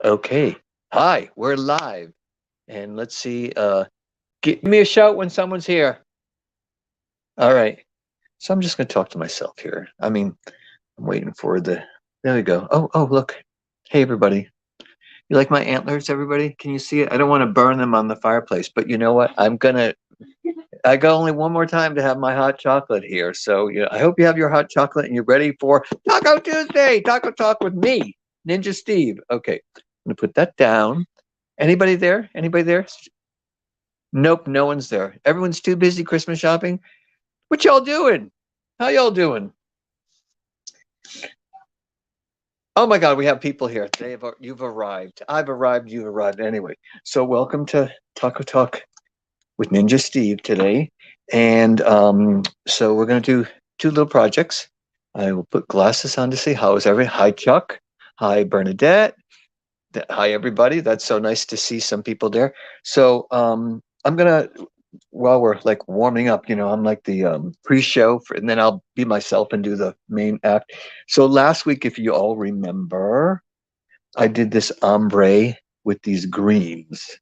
Okay. Hi, we're live. And let's see, give me a shout when someone's here. All right. So I'm just going to talk to myself here. I'm waiting for there we go. Oh, look. Hey, everybody. You like my antlers, everybody? Can you see it? I don't want to burn them on the fireplace, but you know what? I got only one more time to have my hot chocolate here. So I hope you have your hot chocolate and you're ready for Taco Tuesday, Taco Talk with me, Ninja Steve. Okay. I'm going to put that down. Anybody there? Anybody there? Nope, no one's there. Everyone's too busy Christmas shopping. What y'all doing? How y'all doing? Oh my God, we have people here. You've arrived. I've arrived. You've arrived. Anyway, so welcome to Taco Talk with Ninja Steve today. And so we're going to do two little projects. I will put glasses on to say how is everyone. Hi, Chuck. Hi, Bernadette. Hi, everybody. That's so nice to see some people there. So I'm gonna, while we're like warming up, I'm like the pre-show, and then I'll be myself and do the main act. So last week, if you all remember, I did this ombre with these greens.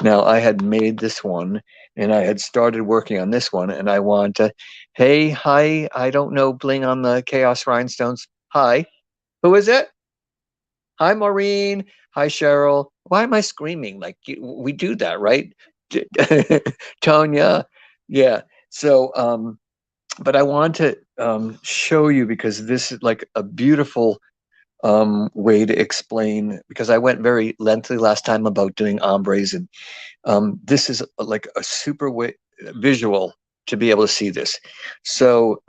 Now I had made this one, and I had started working on this one, and I want to, hey, hi, I don't know, Bling on the Chaos Rhinestones. Hi, who is it? Hi, Maureen. Hi, Cheryl. Why am I screaming? Like we do that, right? Tonya. Yeah. So, but I want to show you because this is like a beautiful way to explain, because I went very lengthy last time about doing ombres, and this is like a super way visual to be able to see this. So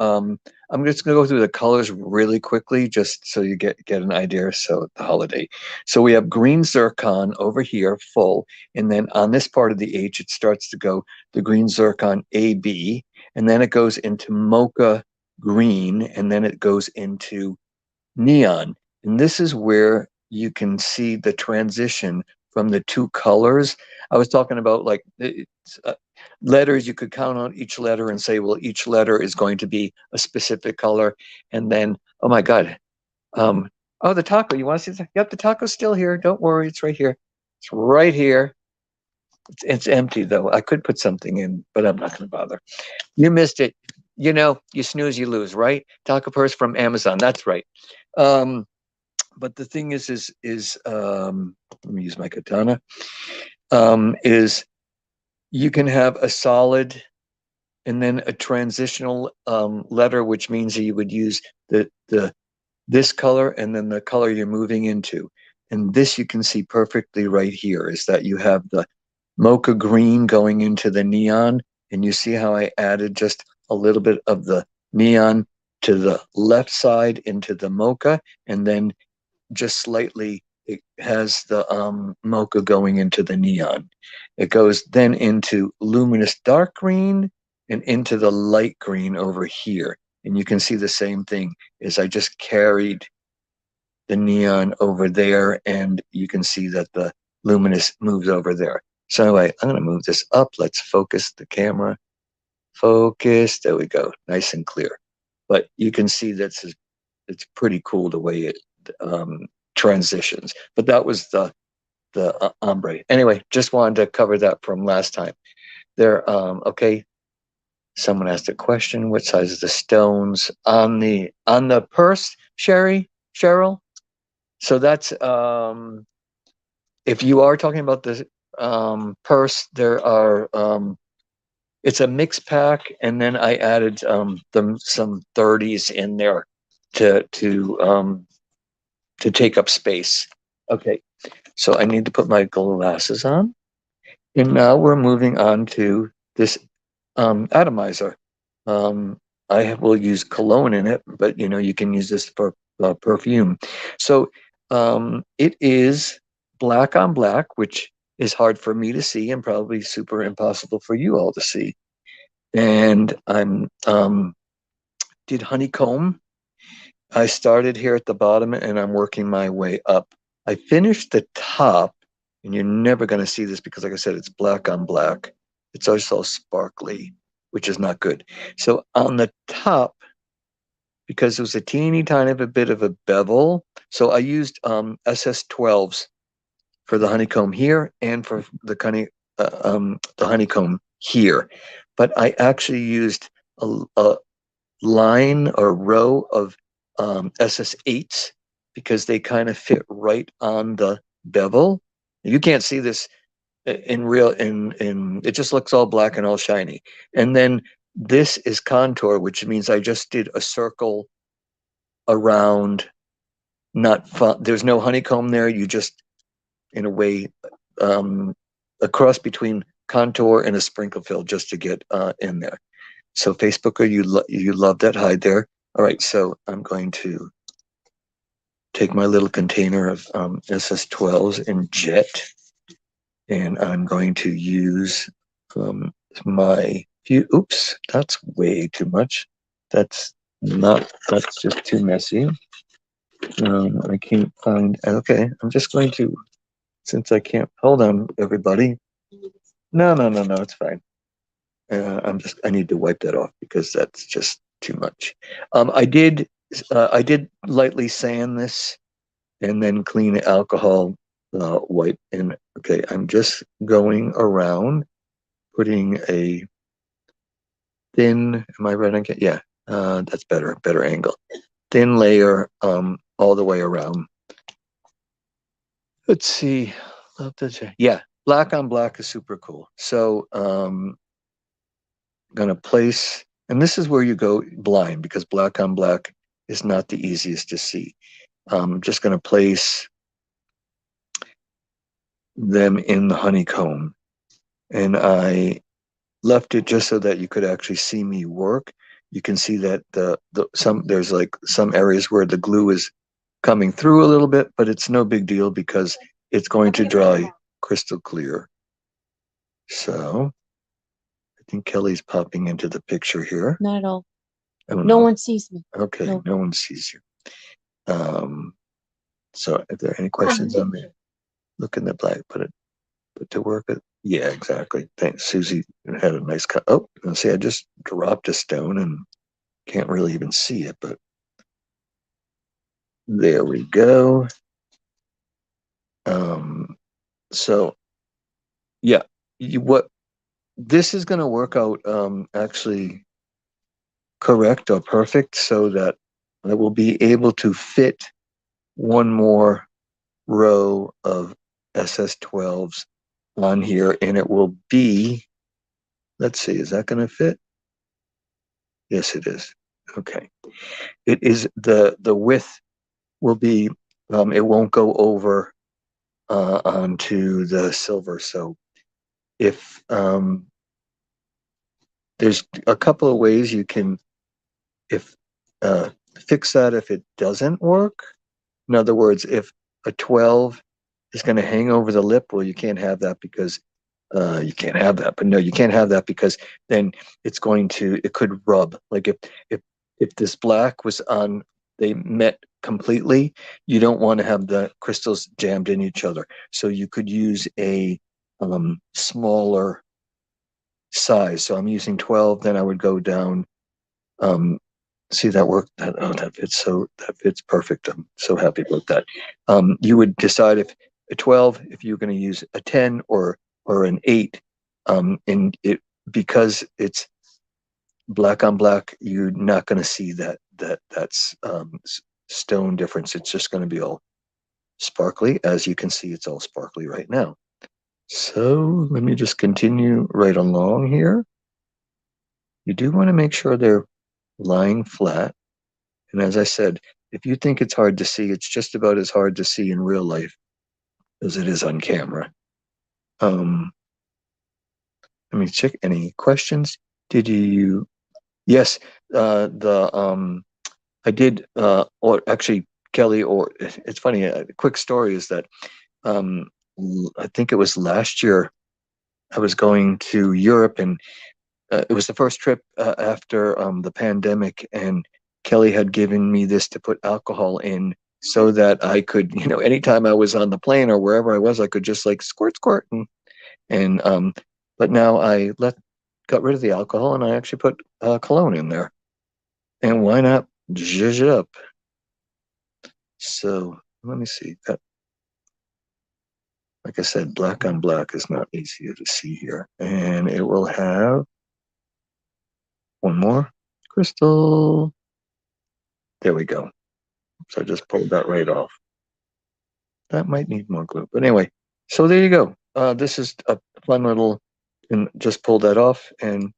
I'm just going to go through the colors really quickly, just so you get an idea. So the holiday. So we have green zircon over here, full, and then on this part of the H, it starts to go the green zircon AB, and then it goes into mocha green, and then it goes into neon. And this is where you can see the transition from the two colors. I was talking about like letters. You could count on each letter and say, well, each letter is going to be a specific color. And then, oh my God. Oh, the taco. You want to see? Yep, the taco's still here. Don't worry. It's right here. It's right here. It's empty though. I could put something in, but I'm not going to bother. You missed it. You snooze, you lose, right? Taco purse from Amazon. That's right. But the thing is let me use my katana. Is you can have a solid and then a transitional letter, which means that you would use this color and then the color you're moving into. And this you can see perfectly right here is that you have the mocha green going into the neon, and you see how I added just a little bit of the neon to the left side into the mocha, and then just slightly it has the mocha going into the neon. It goes then into luminous dark green and into the light green over here. And you can see the same thing is I just carried the neon over there, and you can see that the luminous moves over there. So anyway, I'm going to move this up. Let's focus the camera. Focus. There we go. Nice and clear. But you can see that's it's pretty cool the way it transitions. But that was the ombre. Anyway, just wanted to cover that from last time. There. Okay. Someone asked a question. What size is the stones on the purse, Cheryl? So that's if you are talking about the purse, there are it's a mixed pack, and then I added some 30s in there to take up space. Okay, so I need to put my glasses on, and now we're moving on to this atomizer. I will use cologne in it, but you can use this for perfume. So it is black on black, which is hard for me to see and probably super impossible for you all to see. And I'm did honeycomb. I started here at the bottom and I'm working my way up. I finished the top, and you're never going to see this because, like I said, it's black on black. It's also sparkly, which is not good. So on the top, because it was a teeny tiny bit of a bevel, so I used SS12s for the honeycomb here and for the honeycomb here. But I actually used a line or row of SS8s because they kind of fit right on the bevel. You can't see this in real, in it just looks all black and all shiny. And then this is contour, which means I just did a circle around, not there's no honeycomb there. You just, in a way, a cross between contour and a sprinkle fill just to get in there. So Facebooker, you love that hide there. All right, so I'm going to take my little container of SS12s in jet, and I'm going to use my oops, that's way too much. That's just too messy. I can't find, okay, I'm just going to, since I can't, hold on, everybody. No, it's fine. I need to wipe that off because that's just too much. I did lightly sand this and then clean alcohol wipe in. Okay, I'm just going around putting a thin, am I right on? Yeah, that's better angle. Thin layer all the way around. Let's see. Yeah, black on black is super cool. So gonna place, and this is where you go blind because black on black is not the easiest to see. I'm just gonna place them in the honeycomb, and I left it just so that you could actually see me work. You can see that there's like some areas where the glue is coming through a little bit, but it's no big deal because it's going to dry crystal clear. So I think Kelly's popping into the picture here. Not at all. Oh, no one sees me. Okay, no one sees you. So if there are any questions on me, look in the black, put to work it. Yeah, exactly. Thanks. Susie had a nice cut. Oh, see, I just dropped a stone and can't really even see it, but there we go. So yeah, what this is going to work out actually correct or perfect so that I will be able to fit one more row of SS12s on here, and it will be, let's see, is that going to fit? Yes, it is. Okay. It is the width will be, it won't go over onto the silver. So if there's a couple of ways you can fix that if it doesn't work. In other words, if a 12 is going to hang over the lip, well, you can't have that because you can't have that. But no, you can't have that because then it could rub. Like if this black was on, they met completely, you don't want to have the crystals jammed in each other. So you could use a smaller size. So I'm using 12, then I would go down. See that work? That fits perfect. I'm so happy about that. You would decide if a 12, if you're going to use a 10 or an 8, and it, because it's black on black, you're not going to see that's stone difference. It's just going to be all sparkly. As you can see, it's all sparkly right now. So let me just continue right along here. You do want to make sure they're lying flat. And as I said, if you think it's hard to see, it's just about as hard to see in real life as it is on camera. Let me check any questions. Did you? Yes, I did, or actually, Kelly, or it's funny, a quick story is that I think it was last year I was going to Europe, and it was the first trip after the pandemic, and Kelly had given me this to put alcohol in so that I could, anytime I was on the plane or wherever I was, I could just like squirt, and but now I got rid of the alcohol and I actually put cologne in there. And why not zhuzh it up? So let me see that. like I said, black on black is not easy to see here. And it will have one more crystal. There we go. So I just pulled that right off. That might need more glue. But anyway, so there you go. This is a fun little, and just pull that off. And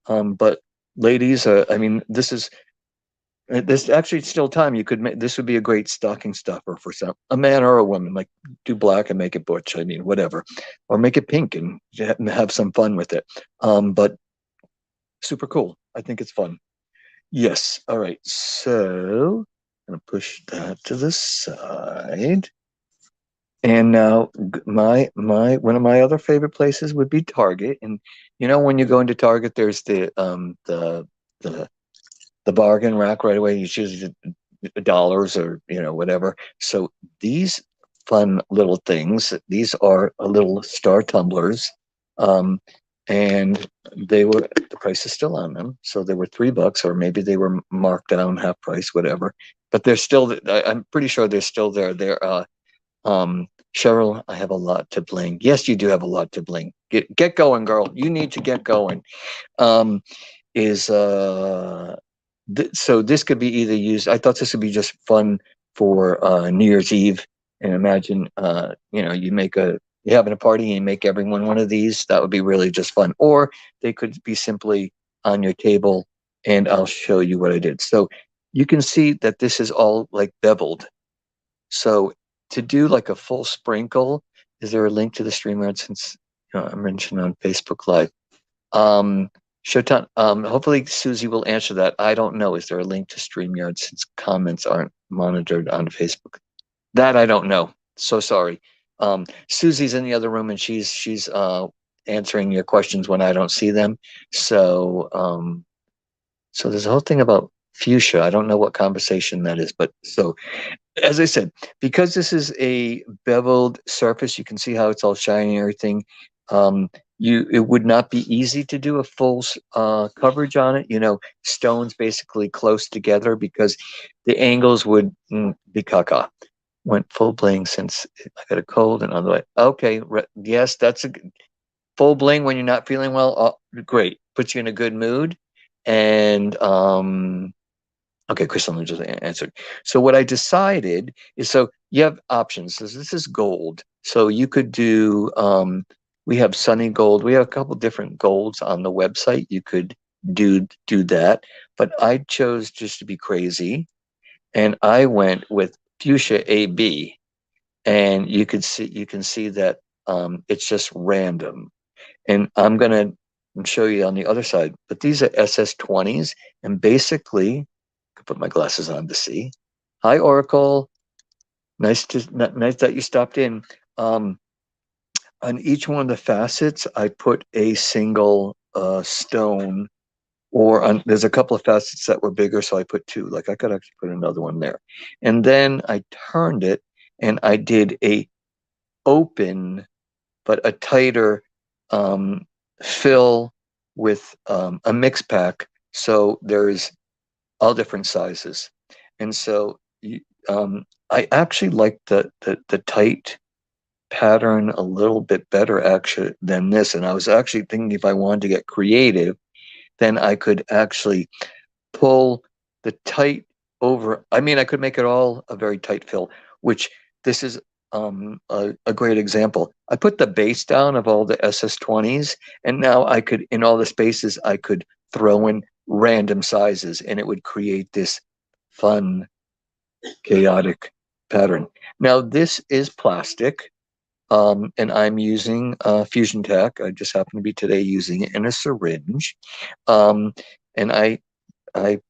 but ladies, I mean, this actually still time. You could make this would be a great stocking stuffer for a man or a woman. Like, do black and make it butch. I mean, whatever, or make it pink and have some fun with it. But super cool. I think it's fun. Yes. All right. So I'm gonna push that to the side. And now my one of my other favorite places would be Target. And you know, when you go into Target, there's the the bargain rack right away. You choose dollars or whatever. So these fun little things. These are little star tumblers, and the price is still on them. So they were $3, or maybe they were marked down half price, whatever. But they're still. I'm pretty sure they're still there. They're Cheryl, I have a lot to bling. Yes, you do have a lot to bling. Get going, girl. You need to get going. Um, is So this could be either used. I thought this would be just fun for New Year's Eve. And imagine, you're having a party and you make everyone one of these. That would be really just fun. Or they could be simply on your table, and I'll show you what I did. So you can see that this is all like beveled. So to do like a full sprinkle, is there a link to the StreamYard, since I mentioned on Facebook Live? Showtime. Hopefully Susie will answer that. I don't know. Is there a link to StreamYard, since comments aren't monitored on Facebook? That I don't know. So sorry. Susie's in the other room, and she's answering your questions when I don't see them. So so there's a whole thing about fuchsia. I don't know what conversation that is, but so as I said, because this is a beveled surface, you can see how it's all shiny and everything. It would not be easy to do a full coverage on it. Stones basically close together, because the angles would be caca. Went full bling since I got a cold and on the way. Okay, yes, that's a full bling when you're not feeling well. Oh, great, puts you in a good mood, and okay, Crystal just answered. So what I decided is, so you have options. So this is gold. So you could do, we have sunny gold. We have a couple different golds on the website. You could do that. But I chose just to be crazy, and I went with fuchsia AB. And you can see that it's just random. And I'm going to show you on the other side. But these are SS20s, and basically, put my glasses on to see. Hi, Oracle. Nice that you stopped in. On each one of the facets, I put a single stone, or there's a couple of facets that were bigger, so I put two. Like, I could actually put another one there. And then I turned it, and I did a open, but a tighter fill with a mix pack. So there's all different sizes. And so I actually like the tight pattern a little bit better actually than this. And I was actually thinking, if I wanted to get creative, then I could actually pull the tight over. I mean, I could make it all a very tight fill, which this is a great example. I put the base down of all the SS20s, and now I could, in all the spaces, I could throw in random sizes, and it would create this fun, chaotic pattern. Now, this is plastic, and I'm using fusion-tack. I just happen to be today using it in a syringe. And I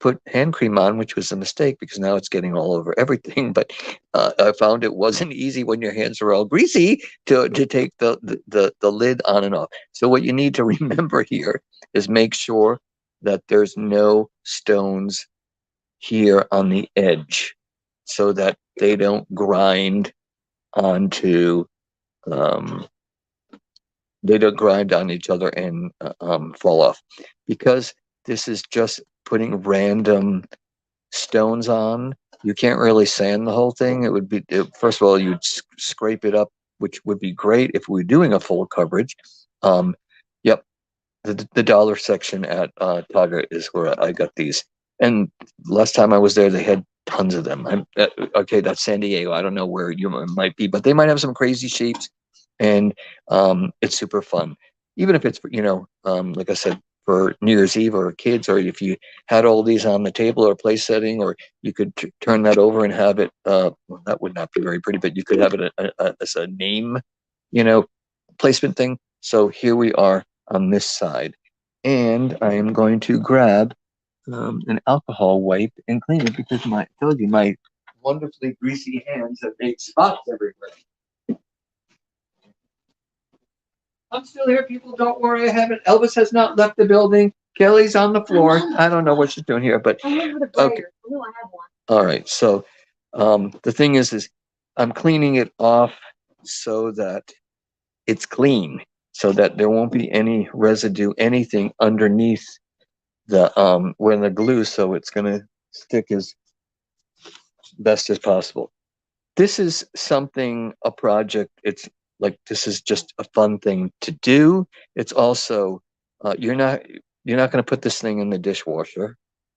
put hand cream on, which was a mistake, because now it's getting all over everything. But I found it wasn't easy when your hands are all greasy to take the lid on and off. So what you need to remember here is make sure that there's no stones here on the edge, so that they don't grind onto they don't grind on each other and fall off, because this is just putting random stones on. You can't really sand the whole thing. It would be, first of all, you'd scrape it up which would be great if we were doing a full coverage. Yep, the dollar section at Target is where I got these. And last time I was there, they had tons of them. Okay, that's San Diego. I don't know where you might be, but they might have some crazy shapes, and it's super fun. Even if it's, like I said, for New Year's Eve or kids, or if you had all these on the table or place setting, or you could turn that over and have it, well, that would not be very pretty, but you could have it as a name, placement thing. So here we are on this side. And I am going to grab an alcohol wipe and clean it because I told you my wonderfully greasy hands have made spots everywhere. I'm still here, people. Don't worry. I haven't. Elvis has not left the building. Kelly's on the floor. I don't know what she's doing here, but okay. All right. So the thing is I'm cleaning it off so that it's clean, so that there won't be any residue, anything underneath the where the glue, so it's going to stick as best as possible. This is a project. It's like, this is just a fun thing to do. It's also you're not going to put this thing in the dishwasher.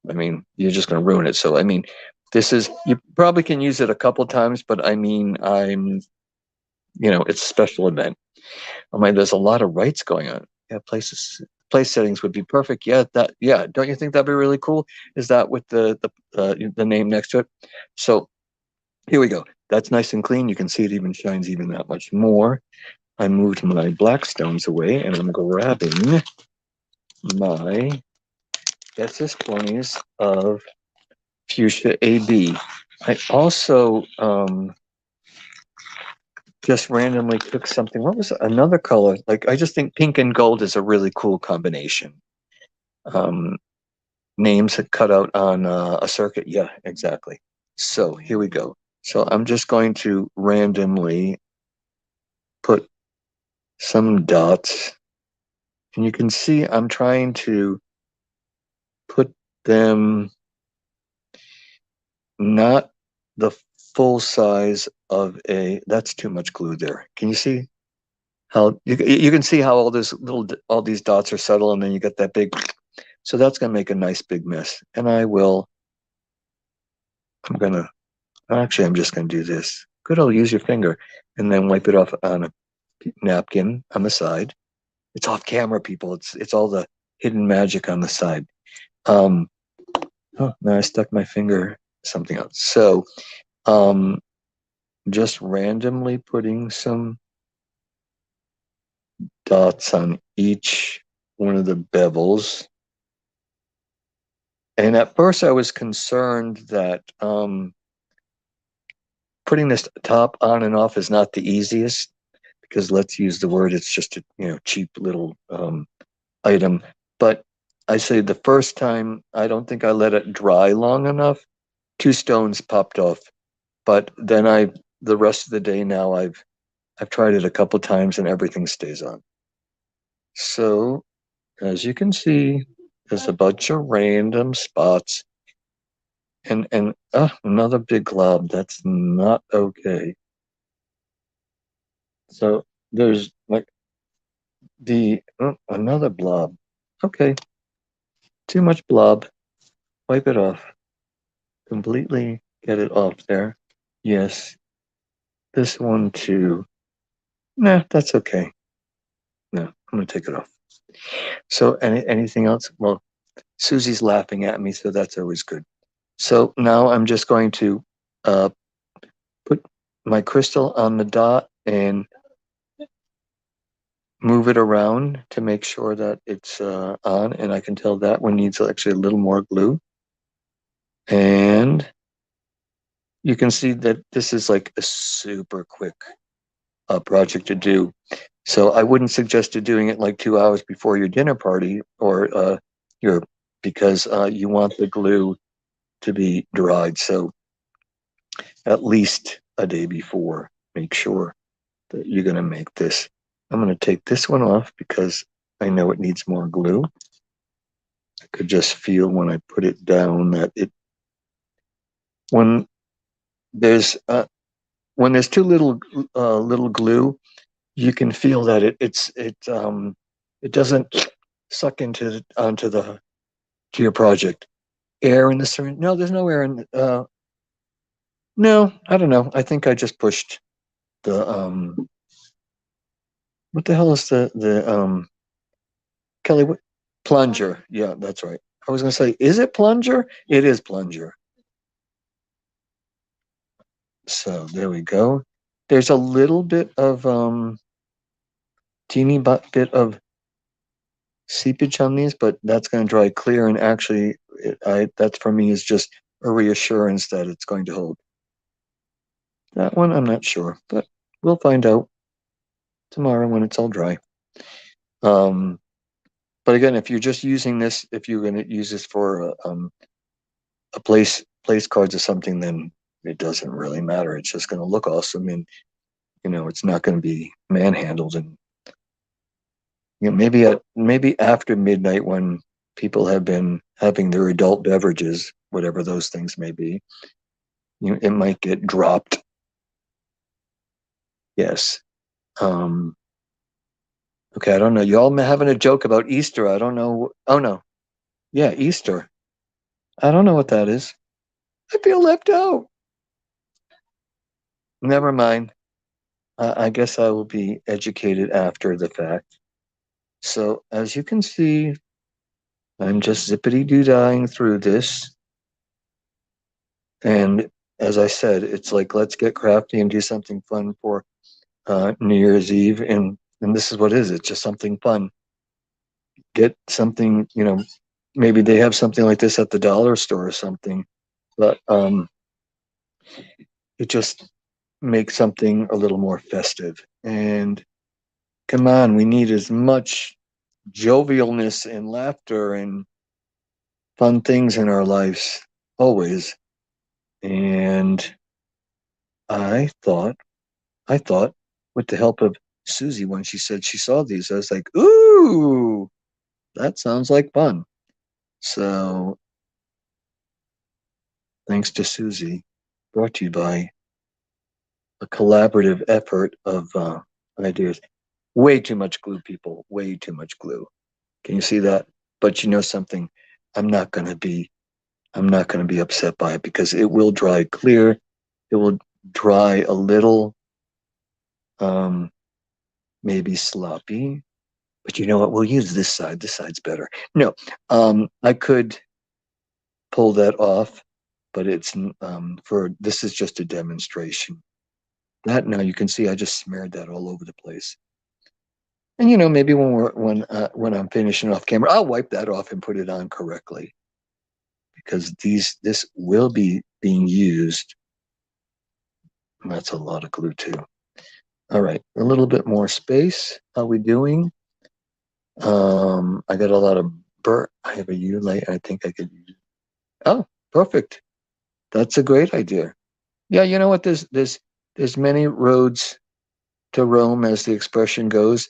I mean, you're just going to ruin it. So I mean, you probably can use it a couple times, but I mean, it's a special event. I mean, there's a lot of rights going on. Yeah, place settings would be perfect. Yeah, don't you think that'd be really cool? Is that with the name next to it? So here we go. That's nice and clean. You can see it even shines even that much more. I moved my black stones away, and I'm grabbing my SS20s of Fuchsia AB. I also just randomly took something. What was another color? Like, I just think pink and gold is a really cool combination. Names cut out on a circuit. Yeah, exactly. So here we go. So I'm just going to randomly put some dots, and you can see I'm trying to put them not the full size of that's too much glue there. Can you see how you can see how all these dots are subtle, and then you get that big, so that's going to make a nice big mess. And I'm just going to do this. Good old use your finger and then wipe it off on a napkin on the side. It's off camera, people. It's all the hidden magic on the side. Oh, now I stuck my finger something else. So just randomly putting some dots on each one of the bevels. And at first I was concerned that putting this top on and off is not the easiest, because let's use the word, it's just a cheap little item. But I say the first time, I don't think I let it dry long enough. 2 stones popped off. But then the rest of the day now, I've tried it a couple times and everything stays on. So as you can see, there's a bunch of random spots. And another big glob. That's not okay. So there's like another blob. Okay. Too much blob. Wipe it off. Completely get it off there. Yes. This one too. Nah, that's okay. No, I'm gonna take it off. So anything else? Well, Susie's laughing at me, so that's always good. So now I'm just going to put my crystal on the dot and move it around to make sure that it's on, and I can tell that one needs actually a little more glue. And you can see that this is like a super quick project to do. So I wouldn't suggest doing it like 2 hours before your dinner party or because you want the glue to be dried. So at least a day before, make sure that you're going to make this. I'm going to take this one off because I know it needs more glue. I could just feel when I put it down that when there's when there's too little little glue, you can feel that it doesn't suck onto the to your project. Air in the syringe? No, there's no air in. No, I don't know. I think I just pushed the What the hell is the Kelly? Plunger? Yeah, that's right. I was gonna say, is it plunger? It is plunger. So there we go. There's a little bit of teeny bit of seepage on these, but that's going to dry clear. And actually, that for me is just a reassurance that it's going to hold. That one, I'm not sure, but we'll find out tomorrow when it's all dry. But again, if you're just using this, if you're going to use this for a place cards or something, then it doesn't really matter. It's just going to look awesome, and it's not going to be manhandled. And maybe after midnight, when people have been having their adult beverages, whatever those things may be, it might get dropped. Yes. Okay, I don't know. You all having a joke about Easter. I don't know. Oh no. Yeah, Easter. I don't know what that is. I feel left out. Never mind. I guess I will be educated after the fact. So as you can see, I'm just zippity-doo-dying through this. And as I said, it's like, let's get crafty and do something fun for New Year's Eve. And this is what it is. It's just something fun. Get something, maybe they have something like this at the dollar store or something. But it just makes something a little more festive. And come on, we need as much jovialness and laughter and fun things in our lives, always. And I thought, with the help of Susie, when she said she saw these, I was like, ooh, that sounds like fun. So thanks to Susie, brought to you by a collaborative effort of ideas. Way too much glue, people. Way too much glue. Can you see that? But you know something? I'm not going to be upset by it because it will dry clear. It will dry a little, maybe sloppy. But you know what? We'll use this side. This side's better. No, I could pull that off, but it's this is just a demonstration. That now you can see I just smeared that all over the place. And maybe when I'm finishing off camera, I'll wipe that off and put it on correctly, because this will be being used. That's a lot of glue too. All right, a little bit more space. How we doing? I got a lot of burr. I have a U light. I think I could use. Oh, perfect. That's a great idea. Yeah, you know what? There's many roads to Rome, as the expression goes.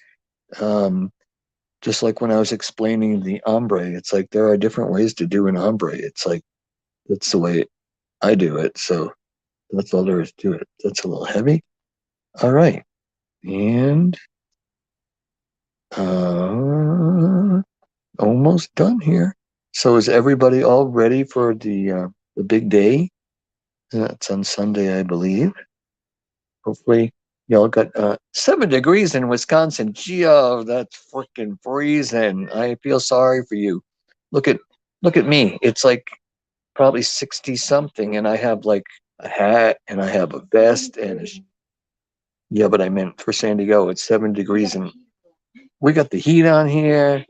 Just like when I was explaining the ombre, it's like there are different ways to do an ombre. It's like that's the way I do it. So that's all there is to it. That's a little heavy. All right, and almost done here. So is everybody all ready for the big day? That's on Sunday, I believe. Hopefully, y'all got 7 degrees in Wisconsin. Gee, oh, that's freaking freezing. I feel sorry for you. Look at me. It's like probably 60 something, and I have like a hat and I have a vest and yeah, but I meant for San Diego, it's 7 degrees and we got the heat on here.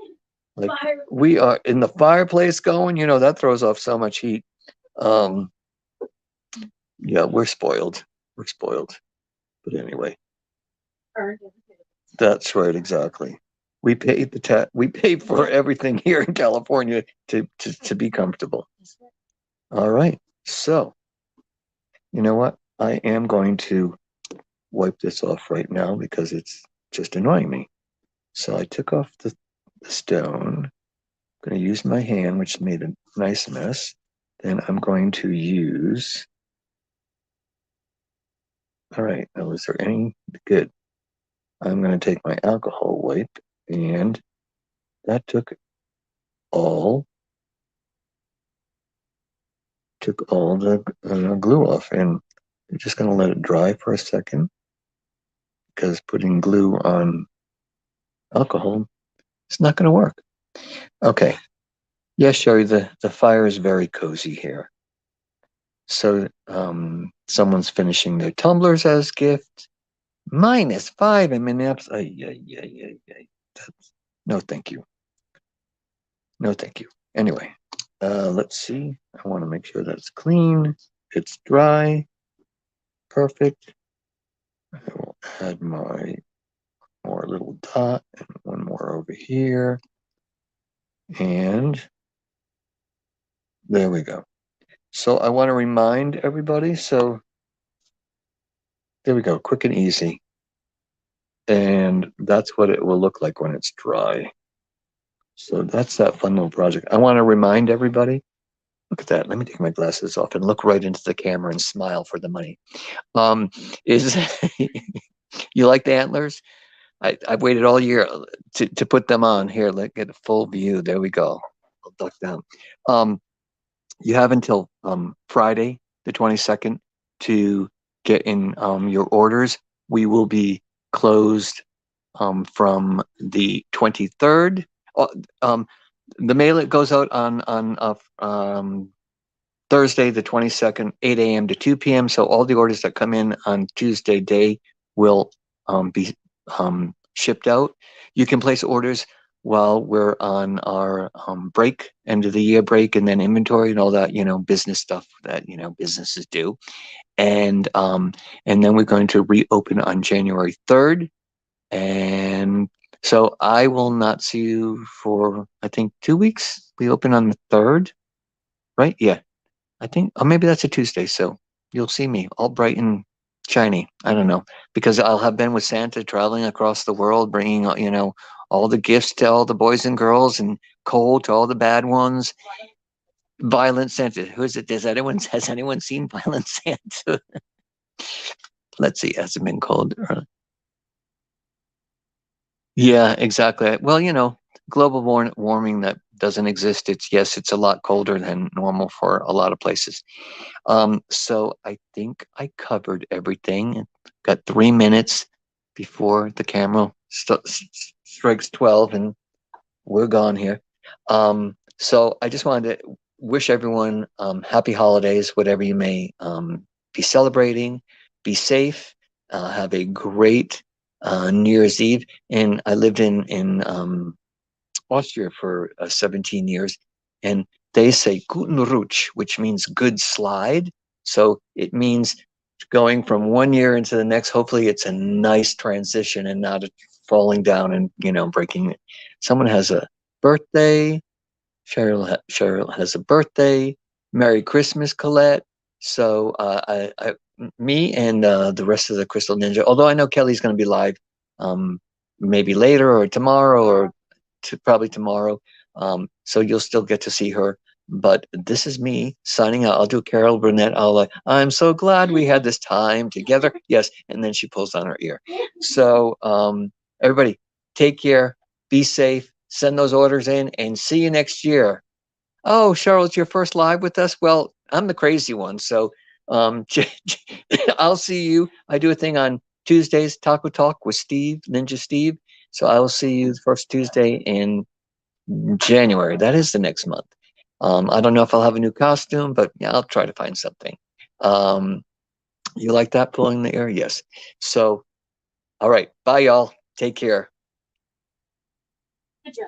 Like we are in the fireplace going, that throws off so much heat. Yeah, we're spoiled. We're spoiled. But anyway, that's right, exactly. We paid we paid for everything here in California to be comfortable. All right. So, you know what? I am going to wipe this off right now because it's just annoying me. So I took off the stone. I'm going to use my hand, which made a nice mess. Then I'm going to use All right, now is there any good? I'm going to take my alcohol wipe, and that took all the glue off, and I'm just going to let it dry for a second, because putting glue on alcohol is not going to work. Okay. Yes, Sherry, the fire is very cozy here. So someone's finishing their tumblers as gift. -5 in Minneapolis. No, thank you. No, thank you. Anyway, let's see. I want to make sure that's clean. It's dry. Perfect. I will add my more little dot and one more over here. And there we go. So I want to remind everybody. So there we go. Quick and easy. And that's what it will look like when it's dry. So that's that fun little project. I want to remind everybody, look at that. Let me take my glasses off and look right into the camera and smile for the money. Is you like the antlers? I've waited all year to put them on. Here, let's get a full view. There we go. I'll duck down. You have until Friday, the 22nd, to get in your orders. We will be closed from the 23rd. The mail goes out on Thursday, the 22nd, 8 a.m. to 2 p.m. So all the orders that come in on Tuesday day will be shipped out. You can place orders while we're on our break, end of the year break, and then inventory and all that, business stuff that, businesses do. And then we're going to reopen on January 3rd. And so I will not see you for, I think, 2 weeks. We open on the 3rd, right? Yeah, I think, or maybe that's a Tuesday. So you'll see me all bright and shiny. I don't know, because I'll have been with Santa traveling across the world, bringing, all the gifts to all the boys and girls, and coal to all the bad ones. Violent Santa. Who is it? Has anyone seen Violent Santa? Let's see. Has it been called? Yeah, exactly. Well, global warming that doesn't exist. It's a lot colder than normal for a lot of places. So I think I covered everything. Got 3 minutes before the camera strikes 12, and we're gone here. So I just wanted to wish everyone happy holidays, whatever you may be celebrating. Be safe. Have a great New Year's Eve. And I lived in Austria for 17 years, and they say Guten Rutsch, which means good slide. So it means going from one year into the next. Hopefully, it's a nice transition and not falling down and breaking it. Someone has a birthday. Cheryl has a birthday. Merry Christmas, Colette. So me and the rest of the Crystal Ninja, although I know Kelly's going to be live maybe later or tomorrow or probably tomorrow. So you'll still get to see her. But this is me signing out. I'll do Carol Burnett. I'm so glad we had this time together. Yes. And then she pulls on her ear. So everybody, take care. Be safe. Send those orders in, and see you next year. Oh, Cheryl, it's your first live with us? Well, I'm the crazy one. So I'll see you. I do a thing on Tuesdays, Taco Talk with Steve, Ninja Steve. So I will see you the first Tuesday in January. That is the next month. I don't know if I'll have a new costume, but yeah, I'll try to find something. You like that, pulling the air? Yes. So, all right. Bye, y'all. Take care.